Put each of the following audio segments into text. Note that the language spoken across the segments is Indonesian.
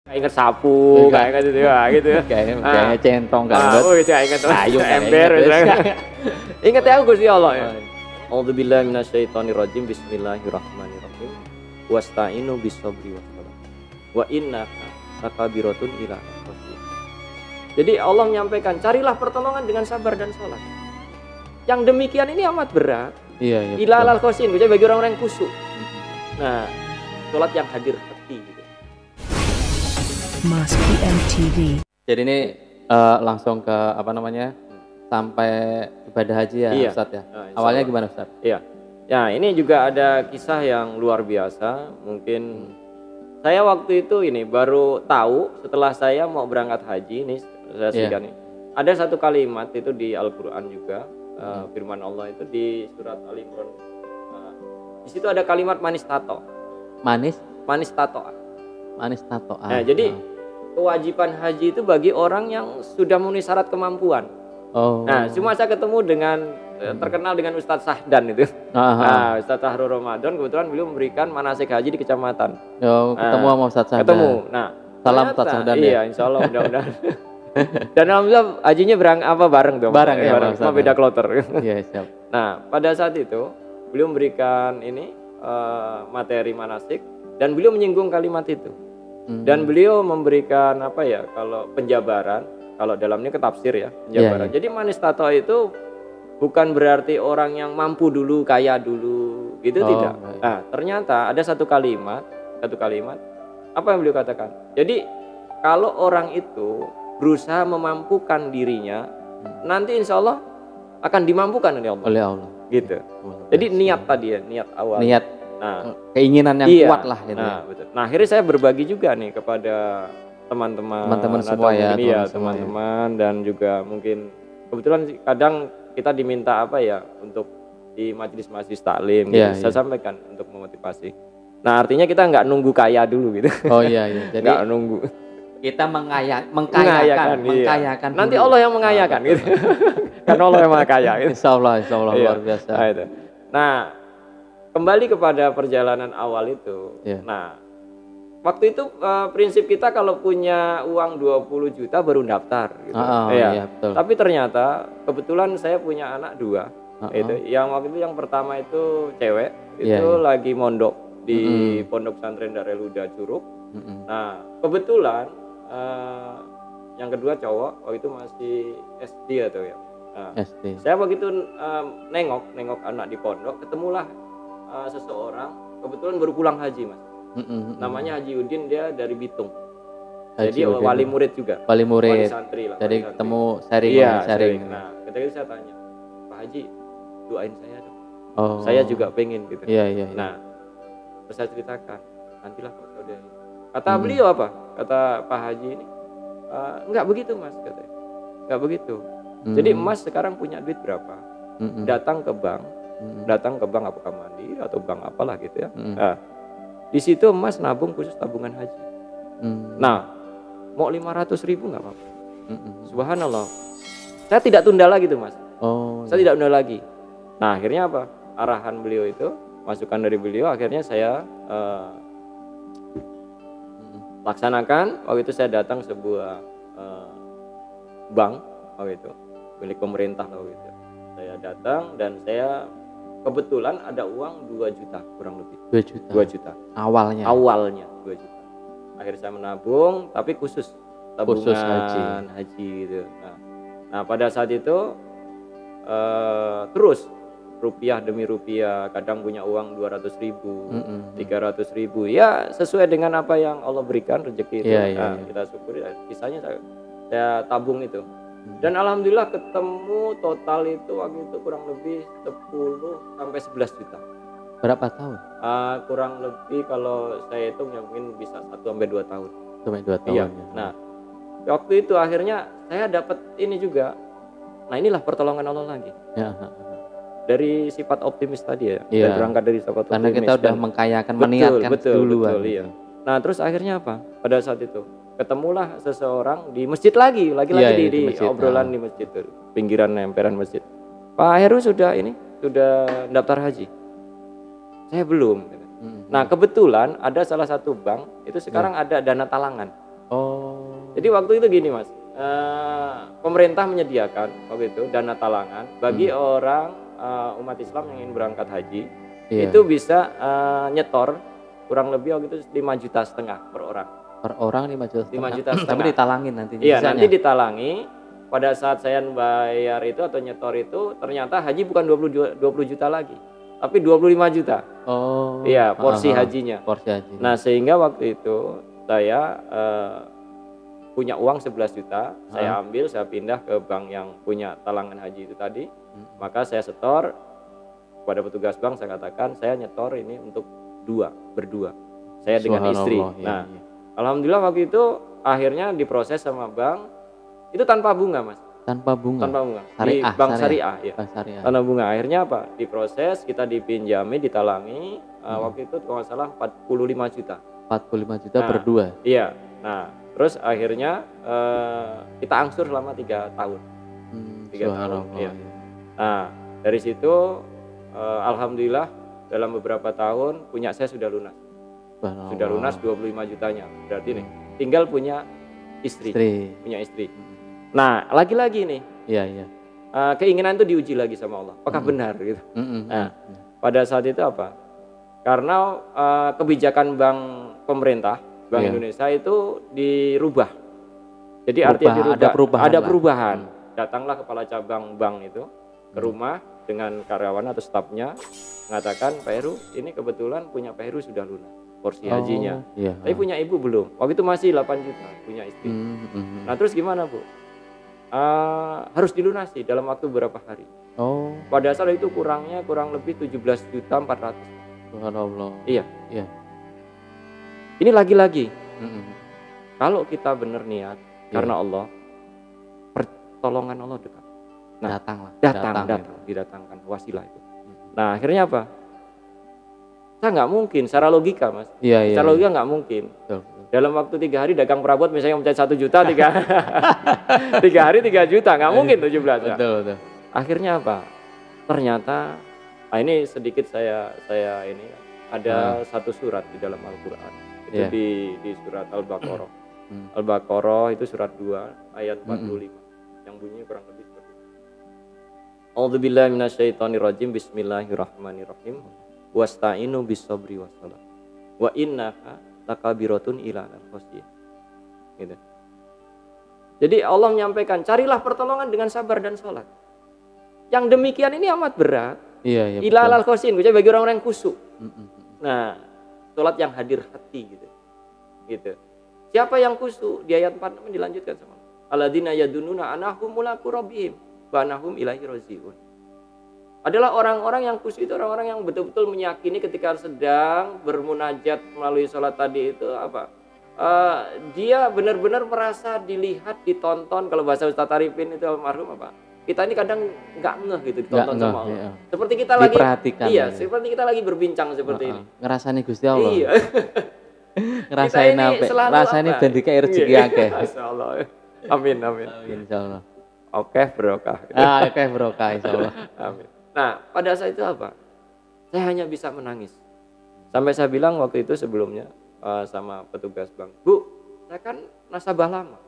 Kayak inget sapu, kayak inget itu ya gitu ya. Kayaknya centong kan. Oh itu inget Ayo ember. Ingat ya Gusti Allah ya. A'udzubillahi minasyaitonirrajim. Bismillahirrahmanirrahim. Wasta'inu bis-sabri was-salah. Wa innaka lakabiratun ila rabbik. Jadi Allah menyampaikan, carilah pertolongan dengan sabar dan sholat. Yang demikian ini amat berat. Iya. Ila al-khosin, bagi orang-orang yang khusyuk. Nah, sholat yang hadir hati gitu. Mas PMTV. Jadi ini langsung ke apa namanya? Sampai ibadah haji ya, Iya. Ustadz ya. Nah, Awalnya gimana Ustadz? Iya. Ya, ini juga ada kisah yang luar biasa. Mungkin saya waktu itu ini baru tahu setelah saya mau berangkat haji nih, saya nih. Ada satu kalimat itu di Al-Qur'an juga, firman Allah itu di surat Al-Imran. Di situ ada kalimat manis tato. Manis tato. Nah, jadi kewajiban haji itu bagi orang yang sudah memenuhi syarat kemampuan. Nah, cuma saya ketemu dengan terkenal dengan Ustadz Sahdan itu. Nah, Ustadz Sahrul Ramadan kebetulan beliau memberikan manasik haji di kecamatan. Ketemu sama Ustadz Sahdan. Ketemu. Nah, salam Ustadz Sahdan ya. Iya, insya Allah mudah-mudahan. Dan alhamdulillah hajinya bareng tuh. Bareng ya, cuma beda kloter. Iya, siap. Nah, pada saat itu beliau memberikan ini materi manasik dan beliau menyinggung kalimat itu. Dan beliau memberikan apa ya, kalau penjabaran, kalau dalamnya ketafsir ya, penjabaran. Jadi manis tato itu bukan berarti orang yang mampu dulu, kaya dulu, gitu tidak. Nah, ternyata ada satu kalimat, apa yang beliau katakan? Jadi kalau orang itu berusaha memampukan dirinya, nanti insya Allah akan dimampukan oleh Allah. Gitu. Jadi niat tadi ya, niat awal. Nah, keinginan yang kuat lah gitu. Nah, betul. Nah, akhirnya saya berbagi juga nih kepada teman-teman semua ya, teman-teman dan juga mungkin kebetulan kadang kita diminta apa ya untuk di majelis taklim gitu. Saya sampaikan untuk memotivasi. Nah, artinya kita nggak nunggu kaya dulu gitu. Oh iya. Jadi nggak nunggu. Kita mengkayakan. Nanti Allah yang mengayakan gitu. Karena Allah yang maha kaya gitu. Insya Allah luar biasa. Nah, kembali kepada perjalanan awal itu. Nah, waktu itu prinsip kita kalau punya uang 20 juta baru daftar gitu. Betul. Tapi ternyata kebetulan saya punya anak 2. Itu yang waktu itu yang pertama itu cewek, itu lagi mondok di Pondok Pesantren Darul Huda Curug. Nah, kebetulan yang kedua cowok, waktu itu masih SD atau ya. Nah, SD. saya begitu nengok anak di pondok, ketemulah seseorang, kebetulan baru pulang haji mas. Namanya Haji Udin, dia dari Bitung. Jadi wali murid juga. Wali santri lah. Jadi ketemu sharing. Nah, ketika itu saya tanya, Pak Haji, doain saya dong. Saya juga pengen gitu. Iya. Nah, terus saya ceritakan, nantilah Pak Saudari. Kata beliau apa? Kata Pak Haji ini, enggak begitu mas, katanya. Enggak begitu. Jadi emas sekarang punya duit berapa? Datang ke bank apakah Mandiri atau bank apalah gitu ya. Nah, di situ emas nabung khusus tabungan haji. Nah, mau 500.000 nggak apa-apa. Subhanallah. Saya tidak tunda lagi tuh mas. Saya tidak tunda lagi. Nah, akhirnya apa? Arahan beliau itu, masukan dari beliau, akhirnya saya laksanakan. Waktu itu saya datang sebuah bank waktu itu, milik pemerintah waktu itu. Saya datang dan saya kebetulan ada uang 2 juta kurang lebih. 2 juta. Awalnya 2 juta. Akhirnya saya menabung, tapi khusus tabungan haji gitu. Nah, pada saat itu terus rupiah demi rupiah, kadang punya uang 200.000, 300.000, ya sesuai dengan apa yang Allah berikan rezeki itu. Kita syukuri. Sisanya saya tabung itu. Dan alhamdulillah ketemu total itu waktu itu kurang lebih 10 sampai 11 juta. Berapa tahun? Kurang lebih kalau saya itu mungkin bisa 1 sampai 2 tahun. 2 tahun. Iya. Nah, waktu itu akhirnya saya dapat ini juga. Nah, inilah pertolongan Allah lagi. Dari sifat optimis tadi ya. Berangkat dari sifat optimis. Karena kita udah mengkayakan, meniatkan dulu. Iya. Nah, terus akhirnya apa? Pada saat itu ketemulah seseorang di masjid lagi di masjid, obrolan di masjid tuh, pinggiran emperan masjid. Pak Heru sudah daftar haji? Saya belum. Nah, kebetulan ada salah satu bank itu sekarang ada dana talangan. Oh. Jadi waktu itu gini Mas, pemerintah menyediakan waktu itu dana talangan bagi orang umat Islam yang ingin berangkat haji, itu bisa nyetor kurang lebih waktu itu 5,5 juta per orang. Per orang 5 juta. 5 juta setengah. Tapi ditalangin nantinya. Iya, nanti ditalangi. Pada saat saya bayar itu atau nyetor itu ternyata haji bukan 20 juta lagi, tapi 25 juta. Oh. Iya, porsi hajinya. Porsi haji. Nah, sehingga waktu itu saya punya uang 11 juta, saya ambil, saya pindah ke bank yang punya talangan haji itu tadi. Maka saya setor kepada petugas bank, saya katakan saya nyetor ini untuk berdua. Saya dengan istri. Nah, alhamdulillah waktu itu akhirnya diproses sama bank itu tanpa bunga Mas. Tanpa bunga. Di bank syariah ya. Syariah. Tanpa bunga. Akhirnya apa? Diproses, kita dipinjami, ditalangi. Waktu itu kalau nggak salah 45 juta. 45 juta berdua. Iya. Nah, terus akhirnya kita angsur selama 3 tahun. 3 tahun. Iya. Nah, dari situ alhamdulillah dalam beberapa tahun punya saya sudah lunas. Sudah lunas 25 jutanya. Berarti nih tinggal punya istri. Punya istri. Nah, lagi-lagi nih. Iya. Keinginan itu diuji lagi sama Allah. Apakah benar gitu? Nah, pada saat itu apa? Karena kebijakan pemerintah, Bank Indonesia itu dirubah. Jadi artinya dirubah. Ada perubahan. Datanglah kepala cabang bank itu ke rumah dengan karyawan atau stafnya mengatakan, Pak Heru, ini kebetulan punya Pak Heru sudah lunas porsi hajinya. Tapi punya ibu belum. Waktu itu masih 8 juta punya istri. Nah, terus gimana, Bu? Harus dilunasi dalam waktu berapa hari. Pada saat itu kurang lebih 17.400.000. Subhanallah. Iya. Ini lagi-lagi. Kalau kita benar niat karena Allah, pertolongan Allah dekat. Nah, datang, didatangkan wasilah itu. Nah, akhirnya apa? Saya nggak mungkin, secara logika Mas. Secara logika nggak mungkin. Betul. Dalam waktu 3 hari dagang perabot misalnya mencari 1 juta, 3 hari 3 juta, nggak mungkin 17 ya. Betul. Akhirnya apa? Ternyata, ini sedikit saya ini ada satu surat di dalam Al-Quran. Itu di surat Al-Baqarah. Al-Baqarah itu surat 2 ayat 45 yang bunyinya kurang lebih seperti itu. A'udzubillahi minasyaitonirrajim. Bismillahirrahmanirrahim. Wasta'inu bis-sabri was-salah. Wa innaha lakabiratun ila al-khosiyah. Gitu. Jadi Allah menyampaikan, carilah pertolongan dengan sabar dan sholat. Yang demikian ini amat berat. Iya. Ila al-khosiyah, bagi orang-orang yang khusyuk. Nah, sholat yang hadir hati gitu. Siapa yang khusyuk? Di ayat 4 dilanjutkan sama Allah. Alladzina yadununa anahum mulaku rabbihim wa anahum ilaihi raji'un. Adalah orang-orang yang khusyuk itu orang-orang yang betul-betul meyakini ketika sedang bermunajat melalui sholat tadi itu apa? Dia benar-benar merasa dilihat, ditonton. Kalau bahasa Ustaz Arifin itu almarhum apa? Kita ini kadang nggak ngeh gitu ditonton sama Allah. Iya. Seperti kita lagi seperti kita lagi berbincang seperti ini. Ngerasani Gusti Allah. Iya. Ngerasain apa? Rasane ben dikek rezeki akeh. Masyaallah. Amin. Insyaallah. Oke, berkah. Oke, berkah insyaallah. Amin. Nah, pada saat itu apa? Saya hanya bisa menangis. Sampai saya bilang waktu itu sebelumnya sama petugas bank, Bu, saya kan nasabah lama.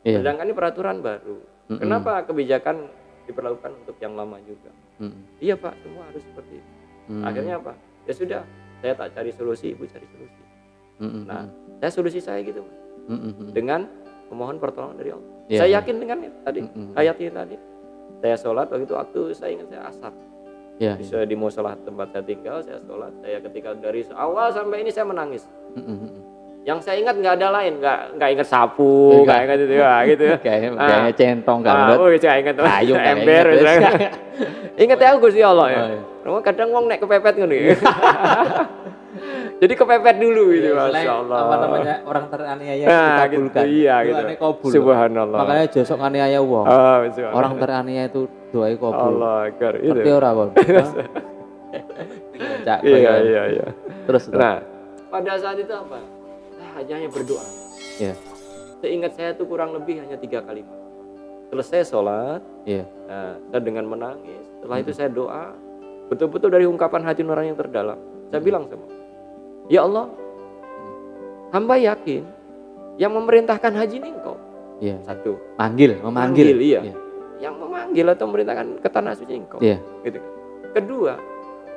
Sedangkan ini peraturan baru. Kenapa kebijakan diperlakukan untuk yang lama juga? Iya Pak, semua harus seperti itu. Akhirnya apa? Ya sudah, saya tak cari solusi, Ibu cari solusi. Nah, saya solusi saya gitu, dengan memohon pertolongan dari Allah. Saya yakin dengan itu tadi, ayat ini tadi. Saya sholat waktu saya ingat saya asar. Bisa di musola tempat saya tinggal, saya sholat. Saya ketika dari awal sampai ini saya menangis. Yang saya ingat nggak ada lain, nggak ingat sapu, nggak ingat itu ya, gitu. Kayaknya centong kan. Saya ingat ember. Ingat ya Gusti Allah ya. Kadang wong nek kepepet ngono. Jadi kepepet dulu gitu, Masya Allah. Apa namanya, orang teraniaya dikabulkan. Iya gitu. Subhanallah. Makanya josok nganiaya wong. Orang teraniaya itu doai kabul. Allah akbar. Ngerti ora kon? Iya. Terus. Nah, pada saat itu apa? Saya hanya berdoa. Seingat saya tuh kurang lebih hanya 3 kalimat. Selesai sholat, saya dengan menangis. Setelah itu saya doa, betul-betul dari ungkapan hati nurani yang terdalam. Saya bilang sama, ya Allah, hamba yakin Yang memerintahkan haji ini engkau. Iya. Satu. Memanggil. Iya. Yang memanggil atau memerintahkan ke tanah suci engkau. Iya. Gitu. Kedua,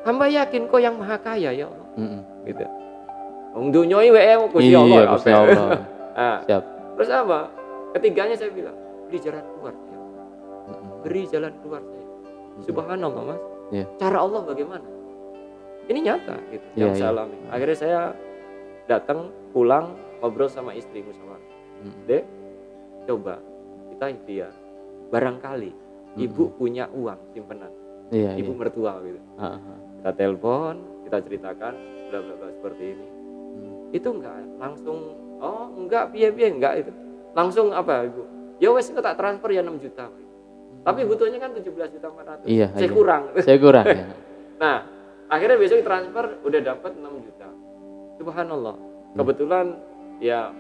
hamba yakin kau yang maha kaya ya Allah. Gitu. Wong dunyoi wae Gusti Allah. Iya, Gusti Allah. Nah, Siap. terus apa? Ketiganya saya bilang, beri jalan keluar. Ya. Beri jalan keluar saya. Subhanallah, Mas. Iya. Cara Allah bagaimana? Ini nyata gitu yang saya alami. Akhirnya saya datang, pulang, ngobrol sama istri musyawarah. Dek, coba kita ikhtiar. Barangkali ibu punya uang simpenan. Ibu mertua gitu. Kita telepon, kita ceritakan bla bla bla seperti ini. Itu enggak langsung, oh enggak piye-piye enggak itu. Langsung apa Ibu? Ya wes tak transfer ya 6 juta. Tapi butuhnya kan 17.400.000. Saya kurang. Saya kurang ya. Nah, akhirnya besok transfer udah dapat 6 juta. Subhanallah. Kebetulan ya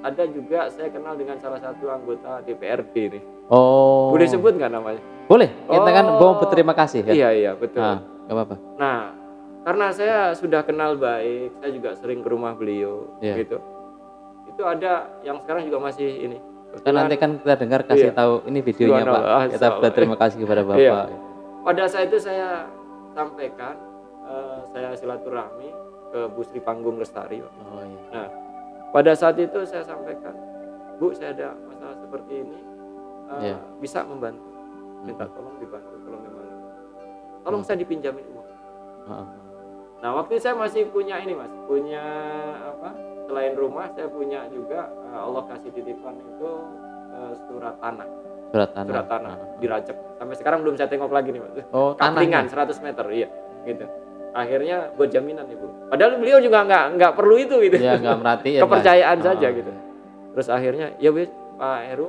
ada juga saya kenal dengan salah satu anggota DPRD nih. Oh. Boleh sebut nggak namanya? Boleh. Kita kan mau berterima kasih kan. Iya betul. Nggak apa-apa. Nah, karena saya sudah kenal baik, saya juga sering ke rumah beliau, gitu. Itu ada yang sekarang juga masih ini. Nanti kan kita dengar kasih tahu ini videonya Pak. Kita berterima kasih kepada Bapak. Iya. Pada saat itu saya sampaikan, saya silaturahmi ke Bu Sri Panggung Lestari. Oh iya. Nah, pada saat itu saya sampaikan, Bu, saya ada masalah seperti ini, bisa membantu. Minta tolong dibantu kalau memang. Tolong saya dipinjamin uang. Nah, waktu itu saya masih punya ini Mas, punya apa? Selain rumah, saya punya juga Allah kasih titipan itu surat tanah. Surat tanah dirajak. Sampai sekarang belum saya tengok lagi nih Mas. Oh, Kaplingan 100 meter, iya, gitu. Akhirnya buat jaminan Ibu. Padahal beliau juga nggak perlu itu gitu. Iya, nggak merhatiin. Kepercayaan saja gitu. Terus akhirnya, ya wes Pak Heru,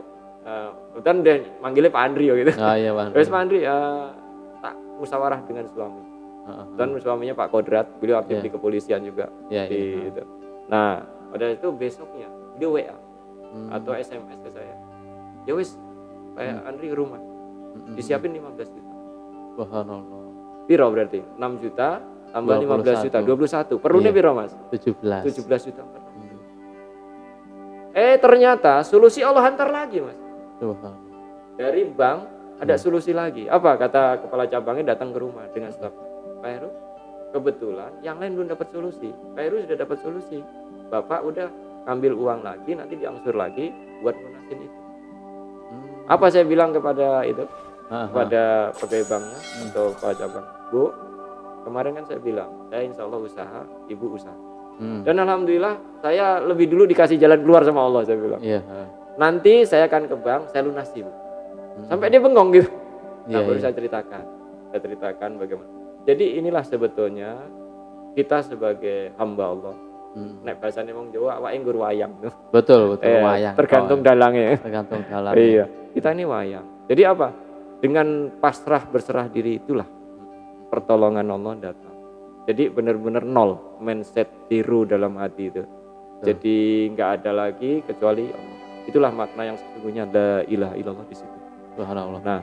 kebetulan udah manggilnya Pak Andri gitu. Iya Pak. Wes Pak Andri, tak musyawarah dengan suami. Dan suaminya Pak Kodrat, beliau aktif di kepolisian juga. Itu. Nah, pada itu besoknya dia WA atau SMS ke saya. Ya wes, Pak Andri ke rumah. Disiapin 15 juta. Subhanallah. Piro berarti? 6 juta tambah 15 juta, 21. Perlunya piro Mas? 17 juta. Ternyata solusi Allah hantar lagi Mas. Dari bank ada solusi lagi. Apa kata kepala cabangnya datang ke rumah dengan staf. Pak Heru, kebetulan yang lain belum dapat solusi. Pak Heru sudah dapat solusi. Bapak udah ambil uang lagi, nanti diangsur lagi buat lunasin itu. Apa saya bilang kepada itu? Kepada pegawai banknya atau kepala cabang. Bu, kemarin kan saya bilang, saya insya Allah usaha, Ibu usaha. Dan alhamdulillah saya lebih dulu dikasih jalan keluar sama Allah, saya bilang. Nanti saya akan ke bank, saya lunasi Bu. Sampai dia bengong gitu. Nah, baru saya ceritakan bagaimana. Jadi inilah sebetulnya kita sebagai hamba Allah. Nek bahasane wong Jawa awake nggur wayang. Betul wayang. Tergantung dalangnya. Tergantung dalangnya. Iya, kita ini wayang. Jadi apa? Dengan pasrah berserah diri itulah pertolongan Allah datang. Jadi benar-benar nol, mindset zero dalam hati itu. Jadi nggak ada lagi kecuali Allah. Itulah makna yang sesungguhnya la ilaha illallah di situ. Subhanallah. Nah,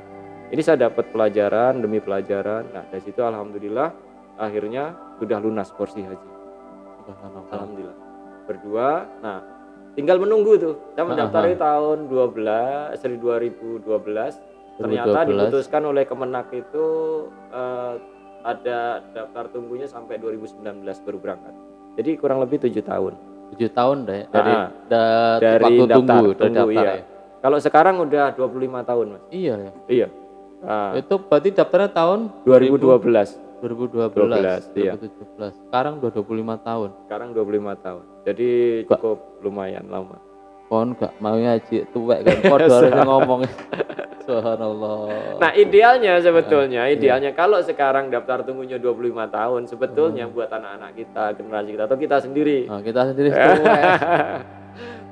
ini saya dapat pelajaran demi pelajaran. Nah, dari situ alhamdulillah akhirnya sudah lunas porsi haji. Alhamdulillah. Berdua. Nah, tinggal menunggu tuh. Saya mendaftar tahun 2012. Ternyata diputuskan oleh Kemenak itu ada daftar tunggunya sampai 2019 baru berangkat. Jadi kurang lebih 7 tahun. 7 tahun deh dari waktu daftar, tunggu iya. Ya. Kalau sekarang udah 25 tahun Mas. Iya ya. Iya. Itu berarti daftarnya tahun 2012. 2017. Sekarang udah 25 tahun. Sekarang 25 tahun. Jadi cukup lumayan lama. Kon gak mau ngaji tuwek kan padha harus ngomong. Subhanallah. Nah, idealnya kalau sekarang daftar tunggunya 25 tahun sebetulnya buat anak-anak kita, generasi kita atau kita sendiri. Kita sendiri tuwek.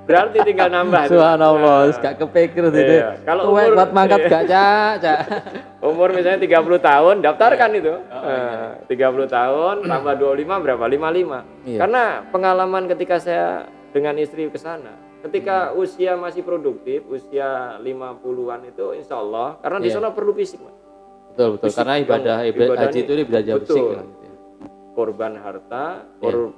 Berarti tinggal nambah. Subhanallah, gak kepikir itu. Kalau umur buat mangkat gak Cak. Umur misalnya 30 tahun, daftarkan itu. 30 tahun tambah 25 berapa? 55. Iya. Karena pengalaman ketika saya dengan istri ke sana, ketika usia masih produktif, usia 50-an itu insya Allah, karena di sana perlu fisik, Mas. Betul. Fisik, karena ibadah haji itu ibadah fisik. korban harta,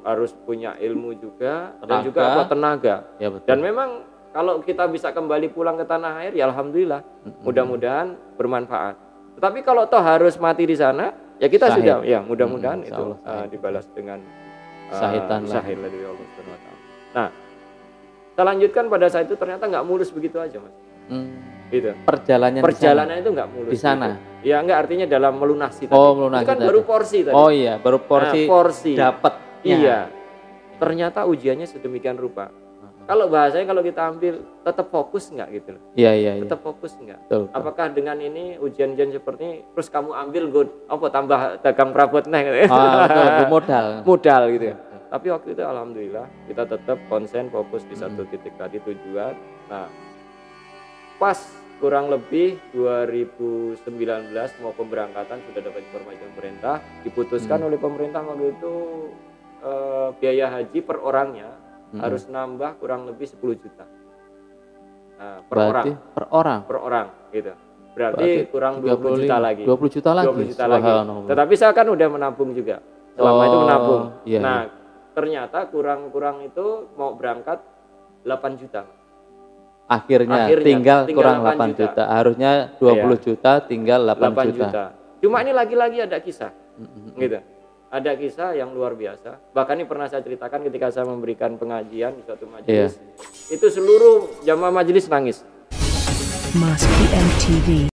harus punya ilmu juga, Tenaga. dan juga apa, tenaga. Ya, betul. Dan memang kalau kita bisa kembali pulang ke tanah air, ya alhamdulillah. Mudah-mudahan bermanfaat. Tetapi kalau toh harus mati di sana, ya kita Syahid. sudah, ya mudah-mudahan itu Insyaallah syahid. dibalas dengan Syahidan lah. syahid dari Allah Subhanahu wa Ta'ala. Nah, kita lanjutkan pada saat itu ternyata nggak mulus begitu aja, Mas. Gitu. Perjalanan itu nggak mulus di sana. gitu. Ya enggak, artinya dalam melunasi tadi. Oh, melunasi Itu kan tadi. baru porsi tadi. Oh iya, baru porsi, Nah, porsi. dapat. Iya. Ternyata ujiannya sedemikian rupa. Kalau bahasanya kalau kita ambil tetap fokus enggak gitu loh. Iya. Tetap fokus enggak? Betul. Apakah dengan ini ujian-ujian seperti ini terus kamu ambil tambah dagang prabot nah gitu. Betul, modal. Modal gitu ya. Tapi waktu itu alhamdulillah kita tetap konsen fokus di satu titik tadi tujuan. Nah, pas kurang lebih 2019 mau pemberangkatan sudah dapat informasi dari pemerintah, diputuskan oleh pemerintah waktu itu biaya haji per orangnya harus nambah kurang lebih 10 juta. Nah, Berarti per orang gitu. Berarti kurang 20 juta lagi. 20 juta lagi. 20 juta lagi. Tetapi saya kan udah menabung juga. Selama itu menabung. Iya, nah, ternyata kurang itu mau berangkat 8 juta. Akhirnya tinggal kurang 8 juta. Harusnya 20 juta, tinggal 8 juta. Cuma ini lagi-lagi ada kisah. Gitu. Ada kisah yang luar biasa. Bahkan ini pernah saya ceritakan ketika saya memberikan pengajian di suatu majelis. Itu seluruh jamaah majelis nangis. Mas PM TV.